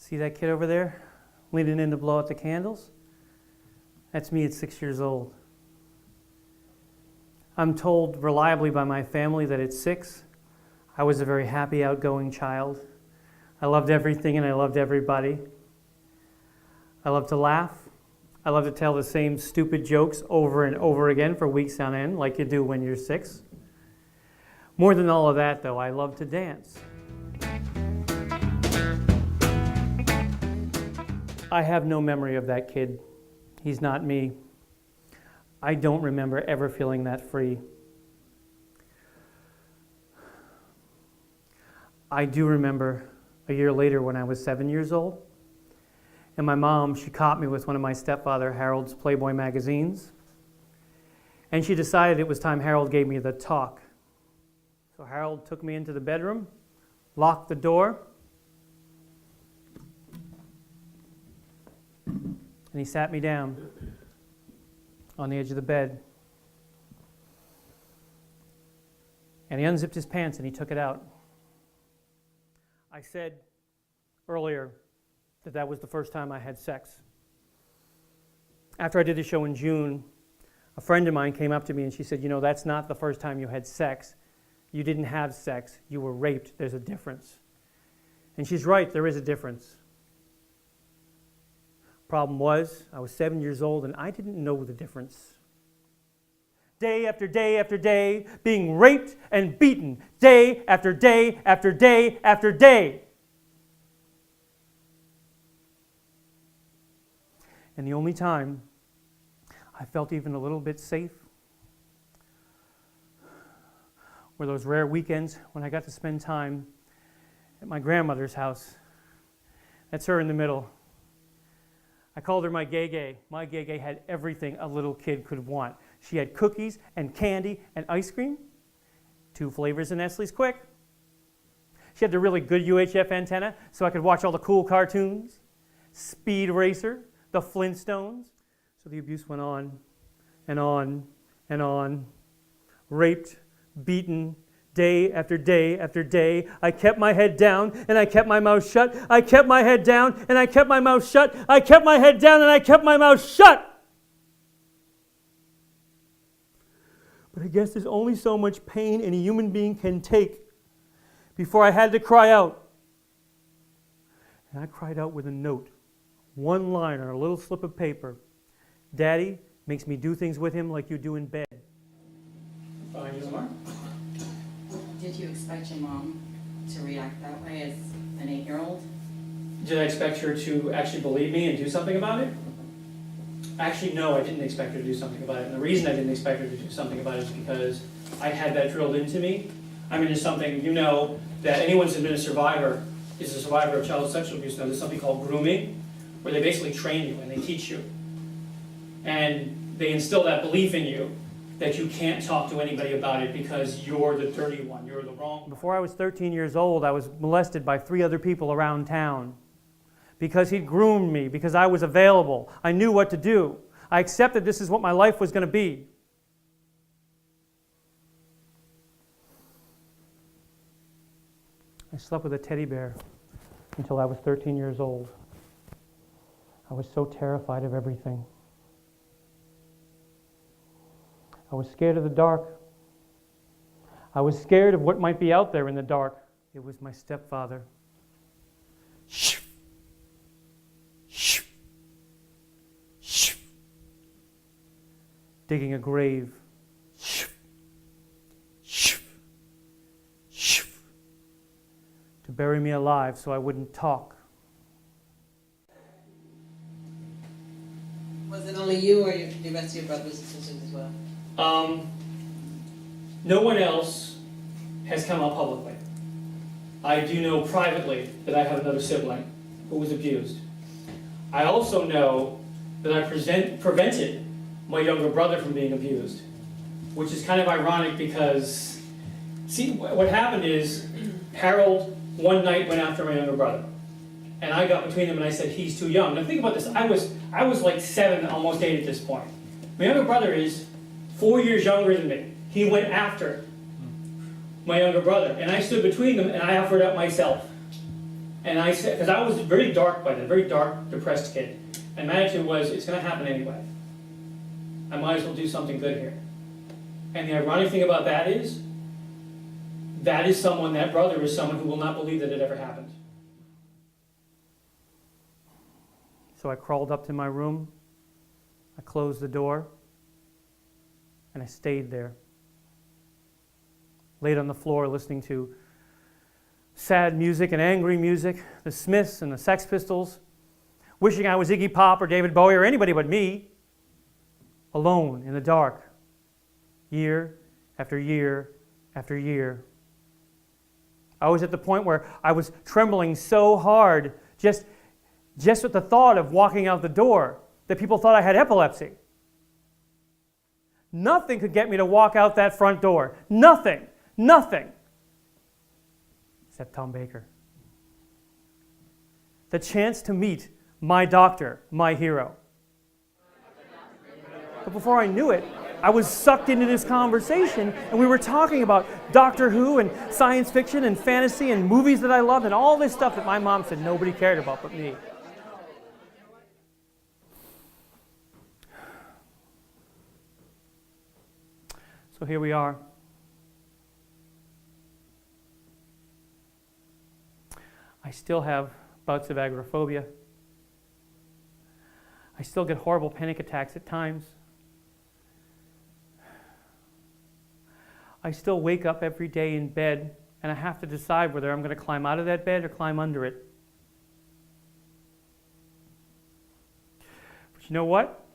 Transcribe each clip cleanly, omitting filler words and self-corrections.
See that kid over there, leaning in to blow out the candles? That's me at 6 years old. I'm told reliably by my family that at 6, I was a very happy, outgoing child. I loved everything and I loved everybody. I loved to laugh. I loved to tell the same stupid jokes over and over again for weeks on end, like you do when you're 6. More than all of that, though, I loved to dance. I have no memory of that kid. He's not me. I don't remember ever feeling that free. I do remember a year later when I was 7 years old, and my mom, she caught me with one of my stepfather Harold's Playboy magazines, and she decided it was time Harold gave me the talk. So Harold took me into the bedroom, locked the door, and he sat me down on the edge of the bed. And he unzipped his pants and he took it out. I said earlier that that was the first time I had sex. After I did the show in June, a friend of mine came up to me and she said, "You know, that's not the first time you had sex. You didn't have sex. You were raped. There's a difference." And she's right, there is a difference. Problem was, I was 7 years old and I didn't know the difference. Day after day after day, being raped and beaten. Day after day after day after day. And the only time I felt even a little bit safe were those rare weekends when I got to spend time at my grandmother's house. That's her in the middle. I called her my Gay. My Gay had everything a little kid could want. She had cookies and candy and ice cream, 2 flavors of Nestle's Quick. She had the really good UHF antenna so I could watch all the cool cartoons, Speed Racer, the Flintstones. So the abuse went on and on and on. Raped, beaten, day after day after day. I kept my head down and I kept my mouth shut. I kept my head down and I kept my mouth shut. I kept my head down and I kept my mouth shut. But I guess there's only so much pain any human being can take before I had to cry out. And I cried out with a note, one line on a little slip of paper. "Daddy makes me do things with him like you do in bed." Fine, you are. Did you expect your mom to react that way as an 8-year-old? Did I expect her to actually believe me and do something about it? Actually, no, I didn't expect her to do something about it. And the reason I didn't expect her to do something about it is because I had that drilled into me. I mean, there's something, you know, that anyone who's been a survivor is a survivor of child sexual abuse. Now, there's something called grooming, where they basically train you and they teach you. And they instill that belief in you that you can't talk to anybody about it because you're the dirty one, you're the wrong. Before I was 13 years old, I was molested by 3 other people around town because he'd groomed me, because I was available. I knew what to do. I accepted this is what my life was going to be. I slept with a teddy bear until I was 13 years old. I was so terrified of everything. I was scared of the dark. I was scared of what might be out there in the dark. It was my stepfather. Shh. Shh. Shh. Digging a grave. Shh. Shh. Shh. To bury me alive so I wouldn't talk. Was it only you or the rest of your brothers and sisters as well? No one else has come out publicly. I do know privately that I have another sibling who was abused. I also know that I prevented my younger brother from being abused, which is kind of ironic because, see, what happened is Harold one night went after my younger brother, and I got between them and I said, "He's too young." Now think about this, I was like 7, almost 8 at this point. My younger brother is 4 years younger than me. He went after my younger brother, and I stood between them and I offered up myself. And I said, because I was very dark by then, very dark, depressed kid. And my attitude was, it's going to happen anyway. I might as well do something good here. And the ironic thing about that is someone, that brother is someone who will not believe that it ever happened. So I crawled up to my room, I closed the door, and I stayed there. Laid on the floor listening to sad music and angry music, the Smiths and the Sex Pistols, wishing I was Iggy Pop or David Bowie or anybody but me, alone in the dark, year after year after year. I was at the point where I was trembling so hard just with the thought of walking out the door that people thought I had epilepsy. Nothing could get me to walk out that front door. Nothing. Nothing. Except Tom Baker. The chance to meet my doctor, my hero. But before I knew it, I was sucked into this conversation, and we were talking about Doctor Who and science fiction and fantasy and movies that I loved and all this stuff that my mom said nobody cared about but me. So here we are. I still have bouts of agoraphobia. I still get horrible panic attacks at times. I still wake up every day in bed and I have to decide whether I'm going to climb out of that bed or climb under it. But you know what?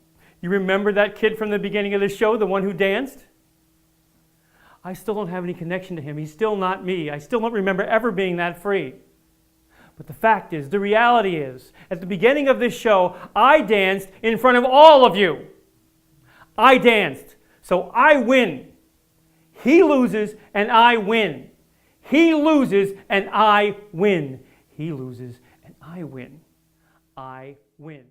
You remember that kid from the beginning of the show, the one who danced? I still don't have any connection to him. He's still not me. I still don't remember ever being that free. But the fact is, the reality is, at the beginning of this show, I danced in front of all of you. I danced, so I win. He loses and I win. He loses and I win. He loses and I win. I win.